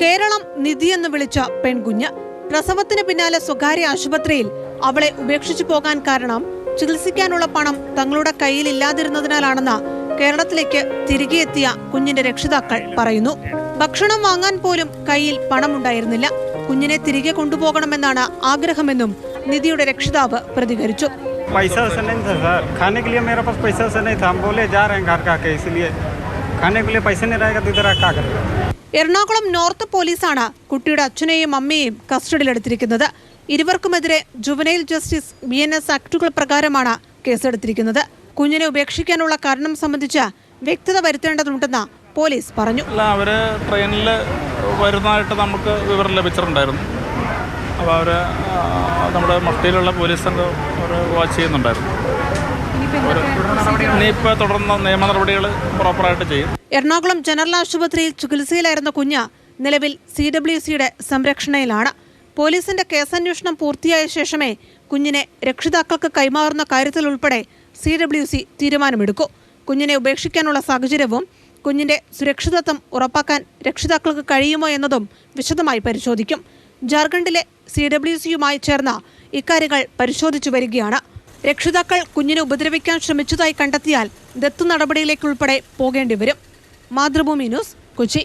കേരളം നിധി എന്ന് വിളിച്ച പെൺകുഞ്ഞ് പ്രസവത്തിന് പിന്നാലെ സ്വകാര്യ ആശുപത്രിയിൽ അവളെ ഉപേക്ഷിച്ചു പോകാൻ കാരണം ചികിത്സിക്കാനുള്ള പണം തങ്ങളുടെ കയ്യിൽ ഇല്ലാതിരുന്നതിനാലാണെന്ന് കേരളത്തിലേക്ക് തിരികെ എത്തിയ കുഞ്ഞിന്റെ രക്ഷിതാക്കൾ പറയുന്നു. ഭക്ഷണം വാങ്ങാൻ പോലും കയ്യിൽ പണമുണ്ടായിരുന്നില്ല. കുഞ്ഞിനെ തിരികെ കൊണ്ടുപോകണമെന്നാണ് ആഗ്രഹമെന്നും നിധിയുടെ രക്ഷിതാവ് പ്രതികരിച്ചു. पैसा वैसा नहीं था सर, खाने के लिए मेरे पास पैसा वैसा नहीं था. हम बोले जा रहे हैं घर का के, इसलिए खाने के लिए पैसे नहीं रहेगा तो इधर क्या करेगा. എറണാകുളം നോർത്ത് പോലീസാണ് കുട്ടിയുടെ അച്ഛനെയും അമ്മയെയും കസ്റ്റഡിയിലെടുത്തിരിക്കുന്നത്. ഇരുവർക്കുമെതിരെ ജുവനൈൽ ജസ്റ്റിസ് BNS ആക്ടുകൾ പ്രകാരമാണ് കേസെടുത്തിരിക്കുന്നത്. കുഞ്ഞിനെ ഉപേക്ഷിക്കാനുള്ള കാരണം സംബന്ധിച്ച് വ്യക്തത വരുത്തേണ്ടതുണ്ടെന്ന് പോലീസ് പറഞ്ഞു. അവര് ട്രെയിനിൽ വരുന്നതായിട്ട് നമുക്ക് വിവരം ലഭിച്ചിട്ടുണ്ടായിരുന്നു. അപ്പോൾ അവർ നമ്മുടെ മഫ്തിയിലുള്ള പോലീസ് സംഘം വാച്ച് ചെയ്യുന്നുണ്ടായിരുന്നു. ഇനിയിപ്പോൾ തുടർന്ന് നിയമ നടപടികൾ പ്രോപ്പറായിട്ട് ചെയ്യും. എറണാകുളം ജനറൽ ആശുപത്രിയിൽ ചികിത്സയിലായിരുന്ന കുഞ്ഞ് നിലവിൽ CWCയുടെ സംരക്ഷണയിലാണ്. പോലീസിന്റെ കേസന്വേഷണം പൂർത്തിയായ ശേഷമേ കുഞ്ഞിനെ രക്ഷിതാക്കൾക്ക് കൈമാറുന്ന കാര്യത്തിൽ ഉൾപ്പെടെ CWC തീരുമാനമെടുക്കൂ. കുഞ്ഞിനെ ഉപേക്ഷിക്കാനുള്ള സാഹചര്യവും കുഞ്ഞിന്റെ സുരക്ഷിതത്വം ഉറപ്പാക്കാൻ രക്ഷിതാക്കൾക്ക് കഴിയുമോ എന്നതും വിശദമായി പരിശോധിക്കും. ജാർഖണ്ഡിലെ CWCയുമായി ചേർന്ന് ഇക്കാര്യങ്ങൾ പരിശോധിച്ചു വരികയാണ്. രക്ഷിതാക്കൾ കുഞ്ഞിനെ ഉപദ്രവിക്കാൻ ശ്രമിച്ചതായി കണ്ടെത്തിയാൽ ദത്തു നടപടിയിലേക്കുൾപ്പെടെ പോകേണ്ടി വരും. മാതൃഭൂമി ന്യൂസ്, കൊച്ചി.